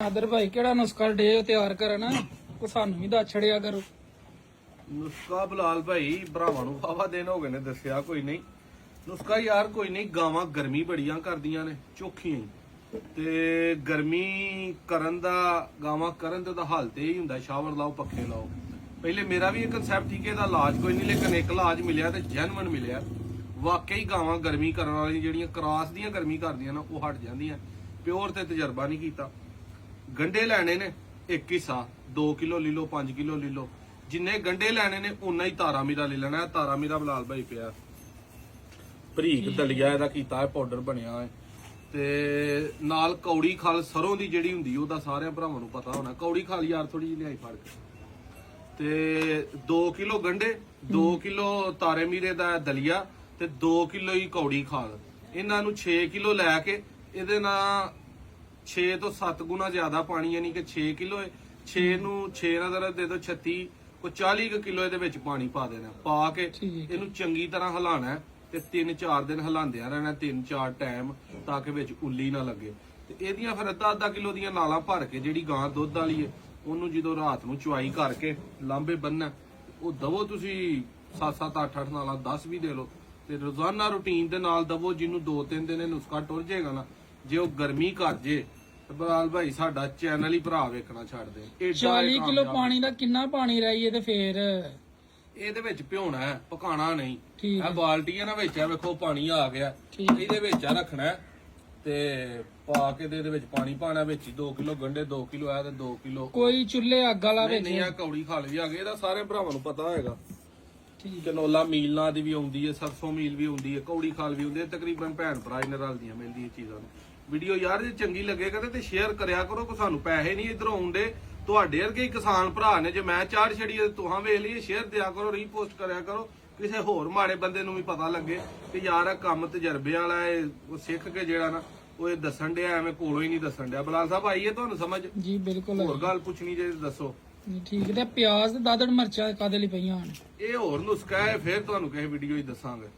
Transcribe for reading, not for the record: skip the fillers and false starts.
ਆਦਰ ਭਾਈ ਕਿਹੜਾ ਨੁਸਖਾ ਡੇ ਤਿਆਰ ਕਰਨ ਕੋ ਸਾਨੂੰ ਵੀ ਦੱਸ ਛੜਿਆ ਕਰੋ। ਨੁਸਖਾ ਬਲਾਲ ਭਾਈ ਭਰਾਵਾਂ ਨੂੰ ਵਾਵਾ ਦਿਨ ਹੋ ਗਏ ਨੇ ਦੱਸਿਆ ਕੋਈ ਨਹੀਂ। ਨੁਸਖਾ ਯਾਰ ਕੋਈ ਨਹੀਂ, ਗਾਵਾਂ ਗਰਮੀ ਬੜੀਆਂ ਕਰਦੀਆਂ ਨੇ ਚੋਖੀਆਂ ਹੀ, ਤੇ ਗਰਮੀ ਕਰਨ ਦਾ ਗਾਵਾਂ ਕਰਨ ਦਾ ਹਾਲ ਤੇ ਹੀ ਹੁੰਦਾ, ਸ਼ਾਵਰ ਲਾਓ ਪੱਖੇ ਲਾਓ। ਪਹਿਲੇ ਮੇਰਾ ਵੀ ਇਹ ਕਨਸੈਪਟ ਸੀ ਕਿ ਇਹਦਾ ਇਲਾਜ ਕੋਈ ਨਹੀਂ, ਲੇਕਿਨ ਇੱਕ ਇਲਾਜ ਮਿਲਿਆ ਤੇ ਜੈਨੂਇਨ ਮਿਲਿਆ। ਵਾਕਈ ਗਾਵਾਂ ਗਰਮੀ ਕਰਨ ਵਾਲੀਆਂ ਜਿਹੜੀਆਂ ਕਰਾਸ ਦੀਆਂ ਗਰਮੀ ਕਰਦੀਆਂ ਨਾ ਉਹ ਹਟ ਜਾਂਦੀਆਂ। ਪਿਓਰ ਤੇ ਤਜਰਬਾ ਨਹੀਂ ਕੀਤਾ। ਗੰਡੇ ਲੈਣੇ ਨੇ ਇੱਕ ਹਿੱਸਾ, 2 ਕਿਲੋ ਲੈ ਲਓ, 5 ਕਿਲੋ ਲੈ ਲਓ, ਜਿੰਨੇ ਗੰਡੇ ਲੈਣੇ ਨੇ ਉਨਾ ਹੀ ਤਾਰਾ ਮੀਰਾ ਲੈ ਲੈਣਾ। ਤਾਰਾ ਮੀਰਾ ਬਲਾਲ ਭਾਈ ਪਿਆ, ਬਰੀਕ ਦਲੀਆ ਇਹਦਾ ਕੀਤਾ ਹੈ, ਪਾਊਡਰ ਬਣਿਆ ਹੈ। ਤੇ ਨਾਲ ਕੌੜੀ ਖਲ ਸਰੋਂ ਦੀ ਜਿਹੜੀ ਹੁੰਦੀ ਉਹਦਾ ਸਾਰਿਆਂ ਭਰਾਵਾਂ ਨੂੰ ਪਤਾ ਹੋਣਾ। ਕੌੜੀ ਖਲ ਯਾਰ ਥੋੜੀ ਜਿਹੀ ਲਿਆਈ ਫੜ ਕੇ। ਤੇ 2 ਕਿਲੋ ਗੰਡੇ, 2 ਕਿਲੋ ਤਾਰੇ ਮੀਰੇ ਦਾ ਦਲੀਆ ਤੇ 2 ਕਿਲੋ ਹੀ ਕੌੜੀ ਖਲ। ਇਹਨਾਂ ਨੂੰ 6 ਕਿਲੋ ਲੈ ਕੇ ਇਹਦੇ ਨਾਲ 6 ਤੋਂ 7 ਗੁਣਾ ਜ਼ਿਆਦਾ ਪਾਣੀ, ਯਾਨੀ ਕਿ 6 ਕਿਲੋ 6 ਨੂੰ 6 ਨਾਲ ਦੇ ਦੋ 36, ਕੋ 40 ਕਿਲੋ ਇਹਦੇ ਵਿੱਚ ਪਾਣੀ ਪਾ ਦੇਣਾ। ਪਾ ਕੇ ਇਹਨੂੰ ਚੰਗੀ ਤਰ੍ਹਾਂ ਹਿਲਾਣਾ ਤੇ 3-4 ਦਿਨ ਹਿਲਾਉਂਦਿਆਂ ਰਹਿਣਾ, 3-4 ਟਾਈਮ, ਤਾਂ ਕਿ ਵਿੱਚ ਉੱਲੀ ਨਾ ਲੱਗੇ। ਤੇ ਇਹਦੀਆਂ ਫਿਰ ਅੱਧਾ ਕਿਲੋ ਦੀਆਂ ਨਾਲਾਂ ਭਰ ਕੇ ਜਿਹੜੀ ਗਾਂ ਦੁੱਧ ਵਾਲੀ ਹੈ ਉਹਨੂੰ ਜਦੋਂ ਰਾਤ ਨੂੰ ਚੁਆਈ ਕਰਕੇ ਲਾਂਬੇ ਬੰਨਣਾ, ਉਹ ਦਵੋ ਤੁਸੀਂ 7-7 8-8 ਨਾਲਾਂ 10 ਵੀ ਦੇ ਲਓ ਤੇ ਰੋਜ਼ਾਨਾ ਰੂਟੀਨ ਦੇ ਨਾਲ ਦਵੋ। ਜਿਹਨੂੰ 2-3 ਦਿਨ ਇਹ ਨੁਸਖਾ ਟੁਰ ਜਾਏਗਾ ਨਾ, ਜੇ ਉਹ ਗਰਮੀ ਕਰ ਜੇ ਬਲਾਲ ਭਾਈ ਸਾਡਾ ਚੈਨਲ ਹੀ ਭਰਾ ਵੇਖਣਾ ਛੱਡ ਦੇ। 40 ਕਿਲੋ ਪਾਣੀ ਦਾ ਕਿੰਨਾ ਪਾਣੀ ਰਾਈਏ ਤੇ ਫੇਰ ਇਹਦੇ ਵਿੱਚ ਭਿਉਣਾ ਹੈ, ਪਕਾਣਾ ਨਹੀਂ। ਠੀਕ ਇਹ ਬਾਲਟੀ ਹੈ ਨਾ ਵਿੱਚ, ਆ ਵੇਖੋ ਪਾਣੀ ਆ ਗਿਆ, ਇਹਦੇ ਵਿੱਚ ਆ ਰੱਖਣਾ ਹੈ ਤੇ ਪਾ ਕੇ ਇਹਦੇ ਵਿੱਚ ਪਾਣੀ ਪਾਣਾ। ਵਿੱਚ 2 ਕਿਲੋ ਗੰਡੇ, 2 ਕਿਲੋ ਆ ਤੇ 2 ਕਿਲੋ ਕੋਈ ਚੁੱਲ੍ਹੇ ਅੱਗ ਵਾਲਾ ਵਿੱਚ ਨਹੀਂ। ਆ ਕੌੜੀ ਖਲ ਵੀ ਆ ਗਈ, ਇਹਦਾ ਸਾਰੇ ਭਰਾਵਾਂ ਨੂੰ ਪਤਾ ਹੋਏਗਾ। ਕਨੋਲਾ ਮੀਲ ਨਾਂ ਦੀ ਵੀ ਆਉਂਦੀ ਹੈ, ਸਰਸੋਂ ਮੀਲ ਵੀ ਆਉਂਦੀ ਹੈ, ਕੌੜੀ ਖਾਲ ਵੀ ਹੁੰਦੀ ਹੈ। ਤਕਰੀਬਨ ਭੈਣ ਭਰਾ ਇਹਨਾਂ ਰਲਦੀਆਂ ਮਿਲਦੀਆਂ ਚੀਜ਼ਾਂ ਨੂੰ। ਵੀਡੀਓ ਯਾਰ ਜੇ ਚੰਗੀ ਲੱਗੇਗਾ ਤੇ ਸ਼ੇਅਰ ਕਰਿਆ ਕਰੋ, ਕੋ ਸਾਨੂੰ ਪੈਸੇ ਨਹੀਂ ਇਧਰੋਂ ਆਉਂਦੇ। ਤੁਹਾਡੇ ਵਰਗੇ ਕਿਸਾਨ ਭਰਾ ਨੇ, ਜੇ ਮੈਂ ਚਾਰ ਛੜੀ ਤੁਹਾਂ ਵੇਖ ਲਈਏ, ਸ਼ੇਅਰ ਦਿਆ ਕਰੋ, ਰੀਪੋਸਟ ਕਰਿਆ ਕਰੋ, ਕਿਸੇ ਹੋਰ ਮਾੜੇ ਬੰਦੇ ਨੂੰ ਵੀ ਪਤਾ ਲੱਗੇ ਕਿ ਯਾਰ ਆ ਕੰਮ ਤਜਰਬੇ ਵਾਲਾ ਹੈ। ਉਹ ਸਿੱਖ ਕੇ ਜਿਹੜਾ ਨਾ ਉਹ ਇਹ ਦੱਸਣ ਡਿਆ, ਐਵੇਂ ਕੋਲੋਂ ਹੀ ਨਹੀਂ ਦੱਸਣ ਡਿਆ। ਬਲਾਲ ਸਾਹਿਬ ਆਈਏ ਤੁਹਾਨੂੰ ਸਮਝ? ਜੀ ਬਿਲਕੁਲ। ਹੋਰ ਗੱਲ ਪੁੱਛਣੀ ਜੇ ਦੱਸੋ। ਠੀਕ ਹੈ। ਤੇ ਪਿਆਜ਼ ਤੇ ਦਾਦੜ ਮਿਰਚਾਂ ਕਾਦੇ ਲਈ ਪਈਆਂ ਹਨ? ਇਹ ਹੋਰ ਨੁਸਖਾ ਹੈ, ਫਿਰ ਤੁਹਾਨੂੰ ਕਿਸੇ ਵੀਡੀਓ 'ਚ ਦੱਸਾਂਗੇ।